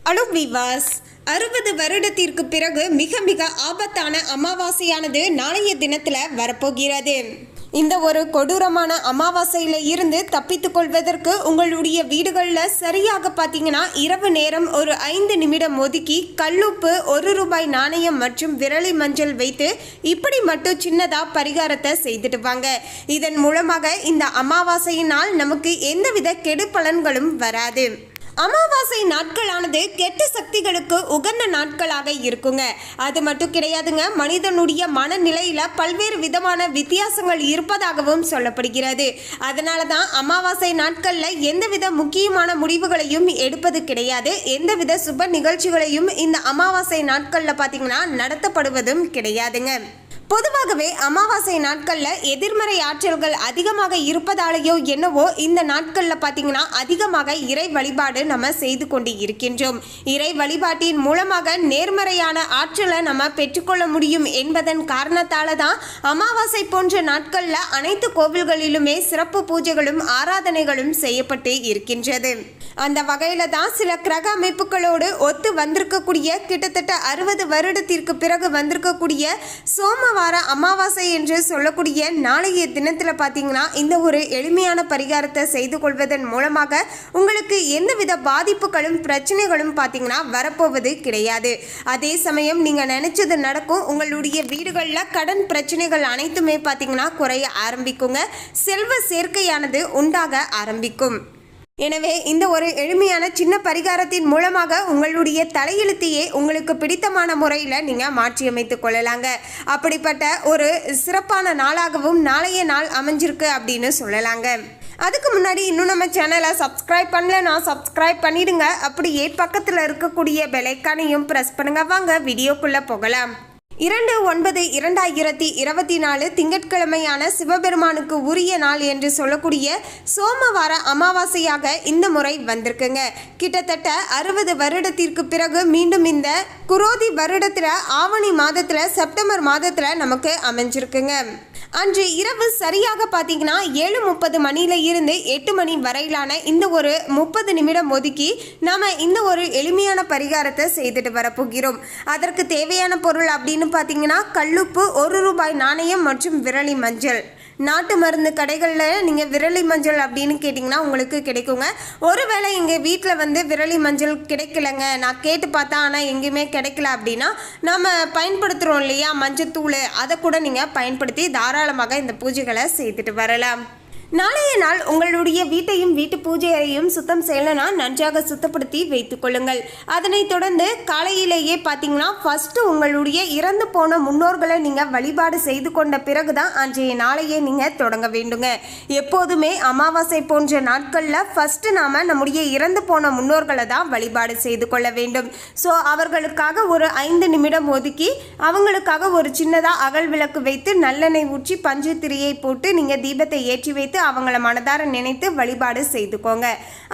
Hello விவாஸ், 60 வருடத்திற்கு பிறகு மிக மிக ஆபத்தான அமாவாசையானது நாளைய தினத்தில் வரப்போகிறது. இந்த ஒரு கொடூரமான அமாவாசையில் இருந்து தப்பித்துக் கொள்வதற்கு உங்களுடைய வீடுகளில் சரியாக பார்த்தீங்கன்னா இரவு நேரம் ஒரு 5 நிமிடம் ஒதுக்கி கல்லுப்பு, 1 ரூபாய் நாணயம் மற்றும் விரலி மஞ்சள் வைத்து இப்படி மட்டும் சின்னதாக பரிகாரத்தை செய்துட்டு வாங்க. இதன் மூலமாக இந்த அமாவாசையினால் நமக்கு எந்தவித கெடு பலன்களும் வராது. அமாவாசை நாட்களானது கெட்ட சக்திகளுக்கு உகந்த நாட்களாக இருக்குங்க. அது மட்டும் கிடையாதுங்க, மனிதனுடைய மனநிலையில பல்வேறு விதமான வித்தியாசங்கள் இருப்பதாகவும் சொல்லப்படுகிறது. அதனால தான் அமாவாசை நாட்கள்ல எந்தவித முக்கியமான முடிவுகளையும் எடுப்பது கிடையாது. எந்தவித சுப நிகழ்ச்சிகளையும் இந்த அமாவாசை நாட்கள்ல பார்த்தீங்கன்னா நடத்தப்படுவதும் கிடையாதுங்க. பொதுவாகவே அமாவாசை நாட்களில் எதிர்மறை ஆற்றல்கள் அதிகமாக இருப்பதாலேயோ என்னவோ இந்த நாட்களில் பார்த்தீங்கன்னா அதிகமாக இறை வழிபாடு நம்ம செய்து கொண்டு இருக்கின்றோம். இறை வழிபாட்டின் மூலமாக நேர்மறையான ஆற்றலை நம்ம பெற்றுக்கொள்ள முடியும் என்பதன் காரணத்தால் தான் அமாவாசை போன்ற நாட்களில் அனைத்து கோவில்களிலுமே சிறப்பு பூஜைகளும் ஆராதனைகளும் செய்யப்பட்டு இருக்கின்றது. அந்த வகையில் தான் சில கிரக அமைப்புகளோடு ஒத்து வந்திருக்கக்கூடிய கிட்டத்தட்ட 60 வருடத்திற்கு பிறகு வந்திருக்கக்கூடிய சோமவார அமாவாசை என்று சொல்லக்கூடிய நாளைய தினத்தில் பார்த்தீங்கன்னா இந்த ஒரு எளிமையான பரிகாரத்தை செய்து கொள்வதன் மூலமாக உங்களுக்கு எந்தவித பாதிப்புகளும் பிரச்சனைகளும் பார்த்தீங்கன்னா வரப்போவது கிடையாது. அதே சமயம் நீங்கள் நினைச்சது நடக்கும். உங்களுடைய வீடுகளில் கடன் பிரச்சனைகள் அனைத்துமே பார்த்தீங்கன்னா குறைய ஆரம்பிக்குங்க. செல்வ சேர்க்கையானது உண்டாக ஆரம்பிக்கும். எனவே இந்த ஒரு எளிமையான சின்ன பரிகாரத்தின் மூலமாக உங்களுடைய தலையெழுத்தையே உங்களுக்கு பிடித்தமான முறையில் நீங்கள் மாற்றியமைத்துக் கொள்ளலாங்க. அப்படிப்பட்ட ஒரு சிறப்பான நாளாகவும் நாளைய நாள் அமைஞ்சிருக்கு அப்படின்னு சொல்லலாங்க. அதுக்கு முன்னாடி இன்னும் நம்ம சேனலை சப்ஸ்கிரைப் பண்ணலன்னா சப்ஸ்கிரைப் பண்ணிடுங்க. அப்படியே பக்கத்தில் இருக்கக்கூடிய பெல் ஐகானையும் ப்ரெஸ் பண்ணுங்க. வாங்க வீடியோக்குள்ளே போகலாம். 2/9/2024 திங்கட்கிழமையான சிவபெருமானுக்கு உரிய நாள் என்று சொல்லக்கூடிய சோமவார அமாவாசையாக இந்த முறை வந்திருக்குங்க. கிட்டத்தட்ட 60 வருடத்திற்கு பிறகு மீண்டும் இந்த குரோதி வருடத்தில் ஆவணி மாதத்தில் செப்டம்பர் மாதத்தில் நமக்கு அமைஞ்சிருக்குங்க. அன்று இரவு சரியாக பார்த்தீங்கன்னா 7:30 மணியில இருந்து 8 மணி வரையிலான இந்த ஒரு 30 நிமிடம் ஒதுக்கி நாம் இந்த ஒரு எளிமையான பரிகாரத்தை செய்துட்டு வரப்போகிறோம். அதற்கு தேவையான பொருள் அப்படின்னு பார்த்தீங்கன்னா கல்லுப்பு, 1 ரூபாய் நாணயம் மற்றும் விரலி மஞ்சள். நாட்டு மருந்து கடைகளில் நீங்கள் விரலி மஞ்சள் அப்படின்னு கேட்டிங்கன்னா உங்களுக்கு கிடைக்குங்க. ஒருவேளை எங்கள் வீட்டில் விரலி மஞ்சள் கிடைக்கலங்க, நான் கேட்டு பார்த்தா ஆனால் எங்கேயுமே கிடைக்கல அப்படின்னா நம்ம பயன்படுத்துகிறோம் இல்லையா மஞ்சத்தூள், அதை கூட நீங்கள் பயன்படுத்தி தாராளமாக இந்த பூஜைகளை செய்துட்டு வரலாம். நாளைய நாள் உங்களுடைய வீட்டையும் வீட்டு பூஜையையும் சுத்தம் செய்யலைன்னா நன்றாக சுத்தப்படுத்தி வைத்துக் கொள்ளுங்கள். அதனைத் தொடர்ந்து காலையிலேயே பார்த்தீங்கன்னா ஃபஸ்ட்டு உங்களுடைய இறந்து போன முன்னோர்களை நீங்கள் வழிபாடு செய்து கொண்ட பிறகு தான் அன்றைய நாளையே நீங்கள் தொடங்க வேண்டுங்க. எப்போதுமே அமாவாசை போன்ற நாட்களில் ஃபஸ்ட்டு நாம் நம்முடைய இறந்து போன முன்னோர்களை தான் வழிபாடு செய்து கொள்ள வேண்டும். ஸோ அவர்களுக்காக ஒரு 5 நிமிடம் ஒதுக்கி அவங்களுக்காக ஒரு சின்னதாக அகல் விளக்கு வைத்து நல்லெண்ணெய் ஊற்றி பஞ்சு திரியை போட்டு நீங்கள் தீபத்தை ஏற்றி வைத்து அவங்கள மனதார நினைத்து வழிபாடு செய்துக்கோங்க.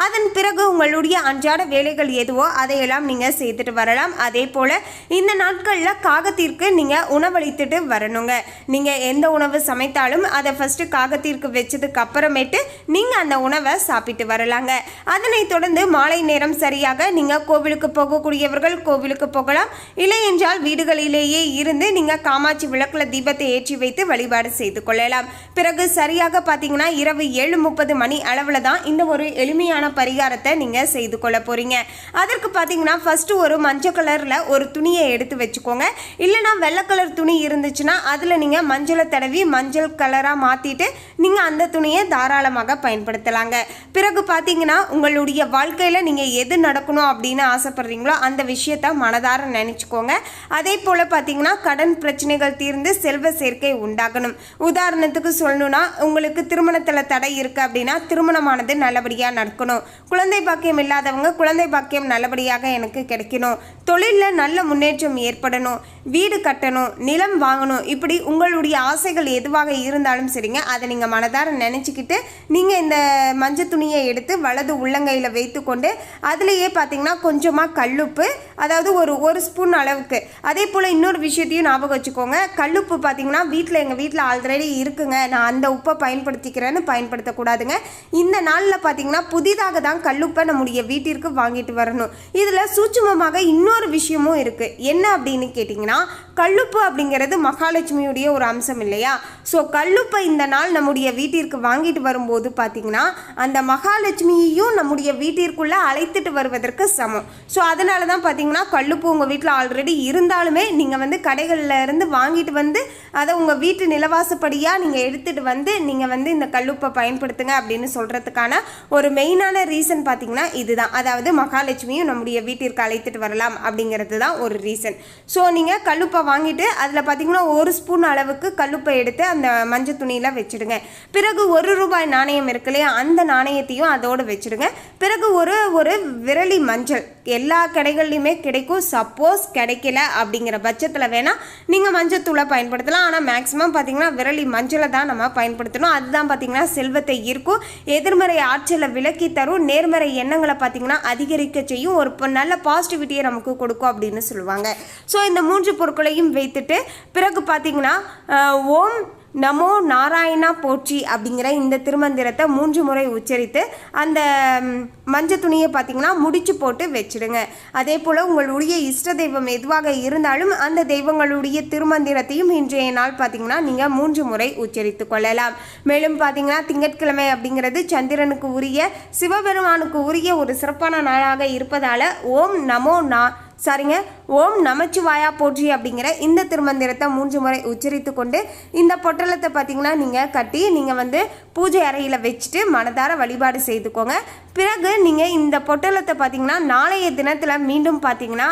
அதன் பிறகு உங்களுடைய அன்றாட வேலைகள் எதுவோ அதையெல்லாம் நீங்கள் செய்துட்டு வரலாம். அதே போல் இந்த நாட்களில் காகத்திற்கு நீங்கள் உணவளித்துட்டு வரணுங்க. நீங்கள் எந்த உணவு சமைத்தாலும் அதை ஃபஸ்ட்டு காகத்திற்கு வச்சதுக்கு அப்புறமேட்டு நீங்கள் அந்த உணவை சாப்பிட்டு வரலாங்க. அதனைத் தொடர்ந்து மாலை நேரம் சரியாக நீங்கள் கோவிலுக்கு போகக்கூடியவர்கள் கோவிலுக்கு போகலாம். இல்லை என்றால் வீடுகளிலேயே இருந்து நீங்கள் காமாட்சி விளக்கில் தீபத்தை ஏற்றி வைத்து வழிபாடு செய்து கொள்ளலாம். பிறகு சரியாக பார்த்தீங்கன்னா இரவு 7:30 மணி அளவில் தான் இந்த ஒரு எளிமையான பரிகாரத்தை நீங்கள் செய்து கொள்ள போகிறீங்க. அதற்கு பார்த்தீங்கன்னா ஃபஸ்ட்டு ஒரு மஞ்சள் கலரில் ஒரு துணியை எடுத்து வச்சுக்கோங்க. இல்லைனா வெள்ளை கலர் துணி இருந்துச்சுன்னா அதில் நீங்கள் மஞ்சளை தடவி மஞ்சள் கலராக மாற்றிட்டு நீங்கள் அந்த துணியை தாராளமாக பயன்படுத்தலாங்க. பிறகு பார்த்தீங்கன்னா உங்களுடைய வாழ்க்கையில் நீங்கள் எது நடக்கணும் அப்படின்னு ஆசைப்படுறீங்களோ அந்த விஷயத்தை மனதார நினச்சிக்கோங்க. அதே போல் பார்த்தீங்கன்னா கடன் பிரச்சனைகள் தீர்ந்து செல்வ சேர்க்கை உண்டாகணும். உதாரணத்துக்கு சொல்லணும்னா உங்களுக்கு திருமணத்தில் தடை இருக்கு அப்படின்னா திருமணமானது நல்லபடியாக நடக்கணும். குழந்தை பாக்கியம் இல்லாதவங்க குழந்தை பாக்கியம் நல்லபடியாக எனக்கு கிடைக்கணும். தொழிலில் நல்ல முன்னேற்றம் ஏற்படணும். வீடு கட்டணும், நிலம் வாங்கணும், இப்படி உங்களுடைய ஆசைகள் எதுவாக இருந்தாலும் சரிங்க, அதை நீங்கள் மனதார நினச்சிக்கிட்டு நீங்கள் இந்த மஞ்சள் துணியை எடுத்து வலது உள்ளங்கையில் வைத்து கொண்டு அதுலேயே பார்த்தீங்கன்னா கொஞ்சமாக கல்லுப்பு, அதாவது ஒரு ஸ்பூன் அளவுக்கு. அதே போல் இன்னொரு விஷயத்தையும் ஞாபகம் வச்சுக்கோங்க. கல்லுப்பு பார்த்தீங்கன்னா எங்கள் வீட்டில் ஆல்ரெடி இருக்குங்க, நான் அந்த உப்பை பயன்படுத்திக்கிறேன் பயன்படுத்துகிறேன்னு பயன்படுத்தக்கூடாதுங்க. இந்த நாளில் பார்த்தீங்கன்னா புதிதாக தான் கல்லுப்பை நம்முடைய வீட்டிற்கு வாங்கிட்டு வரணும். இதில் சூட்சுமமாக இன்னொரு விஷயமும் இருக்குது. என்ன அப்படின்னு கேட்டிங்கன்னா, கல்லுப்பு அப்படிங்கிறது மகாலட்சுமியுடைய ஒரு அம்சம் இல்லையா? ஸோ கல்லுப்பை இந்த நாள் நம்முடைய வீட்டிற்கு வாங்கிட்டு வரும்போது பார்த்தீங்கன்னா அந்த மகாலட்சுமியையும் நம்முடைய வீட்டிற்குள்ளே அழைத்துட்டு வருவதற்கு சமம். ஸோ அதனால தான் பார்த்தீங்கன்னா கல்லுப்பு உங்கள் வீட்டில் ஆல்ரெடி இருந்தாலுமே நீங்கள் வந்து கடைகளில் இருந்து வாங்கிட்டு வந்து அதை உங்கள் வீட்டு நிலவாசப்படியாக நீங்கள் எடுத்துகிட்டு வந்து நீங்கள் வந்து இந்த கல்லுப்பை பயன்படுத்துங்க அப்படின்னு சொல்கிறதுக்கான ஒரு மெயினான ரீசன் பார்த்தீங்கன்னா இதுதான். அதாவது மகாலட்சுமியும் நம்முடைய வீட்டிற்கு அழைத்துட்டு வரலாம் அப்படிங்கிறது தான் ஒரு ரீசன். ஸோ நீங்கள் கல்லுப்பை வாங்கிட்டு அதில் பார்த்தீங்கன்னா 1 ஸ்பூன் அளவுக்கு கல்லுப்பை எடுத்து அந்த மஞ்சள் துணியில் வச்சுடுங்க. பிறகு ₹1 நாணயம் இருக்கு இல்லையா, அந்த நாணயத்தையும் அதோடு வச்சுடுங்க. பிறகு ஒரு விரலி மஞ்சள் எல்லா கடைகள்லையுமே கிடைக்கும். சப்போஸ் கிடைக்கல அப்படிங்கிற பட்சத்தில் வேணால் நீங்கள் மஞ்சள் தூளை பயன்படுத்தலாம். ஆனால் மேக்ஸிமம் பார்த்தீங்கன்னா விரலி மஞ்சளை தான் நம்ம பயன்படுத்தணும். அதுதான் பார்த்தீங்கன்னா செல்வத்தை ஈர்க்கும், எதிர்மறை ஆற்றலை விலக்கி தரும், நேர்மறை எண்ணங்களை பார்த்தீங்கன்னா அதிகரிக்க செய்யும், ஒரு நல்ல பாசிட்டிவிட்டியை நமக்கு கொடுக்கும் அப்படின்னு சொல்லுவாங்க. ஸோ இந்த 3 பொருட்களையும் வைத்துட்டு பிறகு பார்த்தீங்கன்னா ஓம் நமோ நாராயணா போற்றி அப்படிங்கிற இந்த திருமந்திரத்தை 3 முறை உச்சரித்து அந்த மஞ்சள் துணியை பார்த்தீங்கன்னா முடிச்சு போட்டு வச்சுடுங்க. அதே போல் உங்களுடைய இஷ்ட தெய்வம் எதுவாக இருந்தாலும் அந்த தெய்வங்களுடைய திருமந்திரத்தையும் இன்றைய நாள் பார்த்தீங்கன்னா நீங்கள் 3 முறை உச்சரித்து கொள்ளலாம். மேலும் பார்த்தீங்கன்னா திங்கட்கிழமை அப்படிங்கிறது சந்திரனுக்கு உரிய, சிவபெருமானுக்கு உரிய ஒரு சிறப்பான நாளாக இருப்பதால் ஓம் நமச்சிவாயா போற்றி அப்படிங்கிற இந்த திருமந்திரத்தை 3 முறை உச்சரித்து கொண்டு இந்த பொட்டலத்தை பார்த்தீங்கன்னா நீங்கள் கட்டி நீங்கள் வந்து பூஜை அறையில் வச்சுட்டு மனதார வழிபாடு செய்துக்கோங்க. பிறகு நீங்கள் இந்த பொட்டலத்தை பார்த்தீங்கன்னா நாளைய தினத்தில் மீண்டும் பார்த்தீங்கன்னா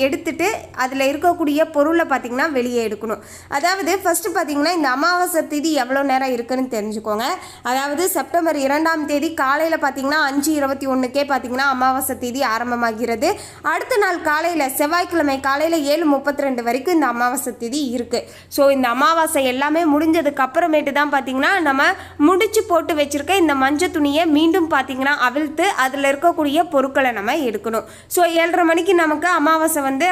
எடுத்துட்டு அதில் இருக்கக்கூடிய பொருளை பார்த்தீங்கன்னா வெளியே எடுக்கணும். அதாவது ஃபஸ்ட்டு பார்த்தீங்கன்னா இந்த அமாவாசை தேதி எவ்வளோ நேரம் இருக்குன்னு தெரிஞ்சுக்கோங்க. அதாவது செப்டம்பர் 2ஆம் தேதி காலையில் பார்த்தீங்கன்னா 5:21க்கே பார்த்தீங்கன்னா அமாவாசை தேதி ஆரம்பமாகிறது. அடுத்த நாள் காலையில் செவ்வாய்க்கிழமை காலையில் 7:32 வரைக்கும் இந்த அமாவாசை தேதி இருக்குது. ஸோ இந்த அமாவாசை எல்லாமே முடிஞ்சதுக்கு அப்புறமேட்டு தான் பார்த்தீங்கன்னா நம்ம முடிச்சு போட்டு வச்சுருக்க இந்த மஞ்சள் துணியை மீண்டும் பார்த்தீங்கன்னா அவிழ்த்து அதில் இருக்கக்கூடிய பொருட்களை நம்ம எடுக்கணும். ஸோ 7:30 மணிக்கு நமக்கு அமாவாசை வந்து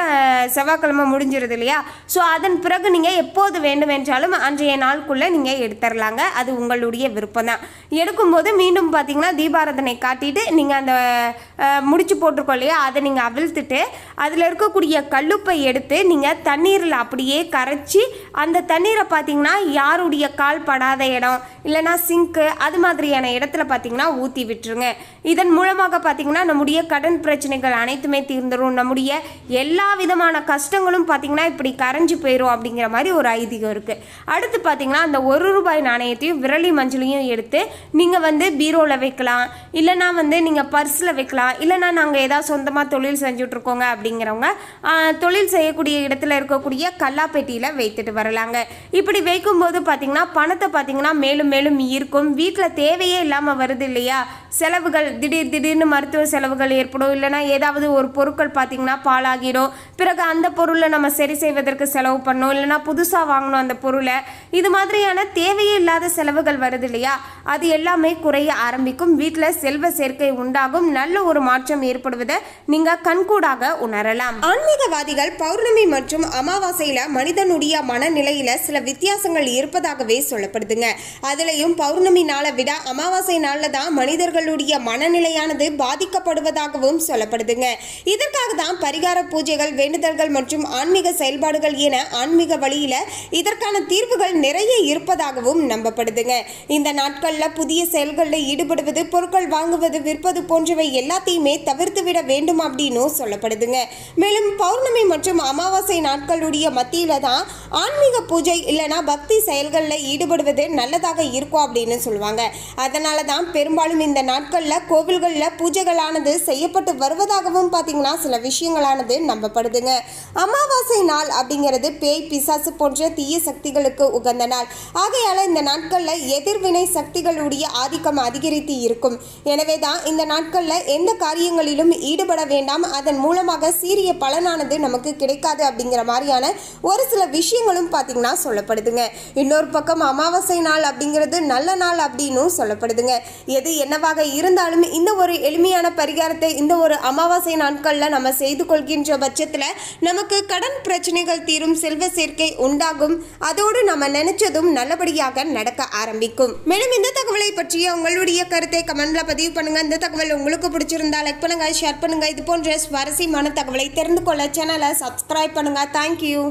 செவ்வாய்க்கிழமை முடிஞ்சிருது இல்லையா? ஸோ அதன் பிறகு நீங்கள் எப்போது வேண்டுமென்றாலும் அன்றைய நாளுக்குள்ளே நீங்கள் எடுத்துடலாங்க. அது உங்களுடைய விருப்பம் தான். எடுக்கும்போது மீண்டும் பார்த்தீங்கன்னா தீபாராதனை காட்டிட்டு நீங்கள் அந்த முடிச்சு போட்டிருக்கோம் இல்லையா, அதை நீங்கள் அவிழ்த்துட்டு அதில் இருக்கக்கூடிய கல்லுப்பை எடுத்து நீங்கள் தண்ணீரில் அப்படியே கரைச்சி அந்த தண்ணீரை பார்த்தீங்கன்னா யாருடைய கால் படாத இடம் இல்லைனா சிங்க்கு அது மாதிரியான இடத்துல பார்த்தீங்கன்னா ஊற்றி விட்டுருங்க. இதன் மூலமாக பார்த்தீங்கன்னா நம்முடைய கடன் பிரச்சனைகள் அனைத்துமே தீர்ந்துடும், நம்முடைய எல்லா விதமான கஷ்டங்களும் பார்த்தீங்கன்னா இப்படி கரைஞ்சி போயிடும் அப்படிங்கிற மாதிரி ஒரு ஐதீகம் இருக்குது. அடுத்து பார்த்தீங்கன்னா அந்த ₹1 நாணயத்தையும் விரலி மஞ்சளையும் எடுத்து நீங்கள் வந்து பீரோவில் வைக்கலாம், இல்லைனா வந்து நீங்கள் பர்ஸில் வைக்கலாம், இல்லைனா நாங்கள் ஏதாவது சொந்தமாக தொழில் செஞ்சுட்ருக்கோங்க அப்படிங்கிறவங்க தொழில் செய்யக்கூடிய இடத்துல இருக்கக்கூடிய கல்லாப்பெட்டியில் வைத்துட்டு வரலாங்க. இப்படி வைக்கும்போது பார்த்தீங்கன்னா பணத்தை பார்த்தீங்கன்னா மேலும் மேலும் ஈர்க்கும். வீட்டில் தேவையே இல்லாமல் வருது இல்லையா, செலவுகள் திடீர்னு மருத்துவ செலவுகள் ஏற்படும், இல்லைனா ஏதாவது ஒரு பொருட்கள் பார்த்தீங்கன்னா பாழாகிடும், பிறகு அந்த பொருளை நம்ம சரி செய்வதற்கு செலவு பண்ணணும், இல்லைனா புதுசாக வாங்கணும் அந்த பொருளை, இது மாதிரியான தேவையே இல்லாத செலவுகள் வருது இல்லையா, அது எல்லாமே குறைய ஆரம்பிக்கும். வீட்டில் செல்வ சேர்க்கை உண்டாகும், நல்ல ஒரு மாற்றம் ஏற்படுவதை நீங்கள் கண்கூடாக உணரலாம். ஆன்மீகவாதிகள் பௌர்ணமி மற்றும் அமாவாசையில மனிதனுடைய மனநிலையில சில வித்தியாசங்கள் இருப்பதாகவே சொல்லப்படுதுங்க. அதுலயும் பௌர்ணமி நாளை விட அமாவாசை நாளில் தான் மனிதர்களுடைய மனநிலையானது பாதிக்கப்படுவதாகவும் சொல்லப்படுதுங்க. இதற்காக தான் பரிகார பூஜைகள், வேண்டுதல்கள் மற்றும் ஆன்மீக செயல்பாடுகள் என ஆன்மீக வழியில இதற்கான தீர்வுகள் நிறைய இருப்பதாகவும் நம்பப்படுதுங்க. இந்த நாட்கள்ல புதிய செயல்களில் ஈடுபடுவது, பொருட்கள் வாங்குவது, விற்பது போன்றவை எல்லாத்தையுமே தவிர்த்து விட வேண்டும் அப்படின்னு சொல்லப்படுதுங்க. மேலும் பௌர்ணமி மற்றும் அமாவாசை நாட்களுடைய மத்தியில தான் ஆன்மீக பூஜை இல்லைனா பக்தி செயல்களில் ஈடுபடுவது நல்லதாக இருக்கும் அப்படின்னு சொல்லுவாங்க. அதனால தான் பெரும்பாலும் இந்த நாட்களில் கோவில்களில் பூஜைகளானது செய்யப்பட்டு வருவதாகவும் பார்த்தீங்கன்னா சில விஷயங்களானது நம்பப்படுதுங்க. அமாவாசை நாள் அப்படிங்கிறது பேய், பிசாசு போன்ற தீய சக்திகளுக்கு உகந்த நாள். ஆகையால இந்த நாட்களில் எதிர்வினை சக்திகளுடைய ஆதிக்கம் அதிகரித்து இருக்கும். எனவே தான் இந்த நாட்களில் எந்த காரியங்களிலும் ஈடுபட வேண்டாம், அதன் மூலமாக சீரிய பலனானது நமக்கு கிடைக்காது அப்படிங்கிற மாதிரியான ஒரு சில விஷயங்களும் பார்த்தீங்கன்னா சொல்லப்படுதுங்க. இன்னொரு பக்கம் அமாவாசை நாள் அப்படிங்கிறது நல்ல நாள் அப்படின்னு சொல்லப்படுதுங்க. எது என்னவாக இருந்தாலும் இருந்தாலும் இந்த ஒரு எளிமையான பரிகாரத்தை இந்த ஒரு அமாவாசை நாட்களில் நம்ம செய்து கொள்கின்ற பட்சத்தில் நமக்கு கடன் பிரச்சனைகள் தீரும், செல்வ சேர்க்கை உண்டாகும், அதோடு நம்ம நினைச்சதும் நல்லபடியாக நடக்க ஆரம்பிக்கும். மேலும் இந்த தகவலை பற்றிய உங்களுடைய கருத்தை கமெண்ட்ல பதிவு பண்ணுங்க. இந்த தகவல் உங்களுக்கு பிடிச்சிருந்தா லைக் பண்ணுங்க, ஷேர் பண்ணுங்க. இது போன்ற சுவாரஸ்யமான தகவலை தெரிந்து கொள்ள சேனலை சப்ஸ்கிரைப் பண்ணுங்க. தேங்க்யூ.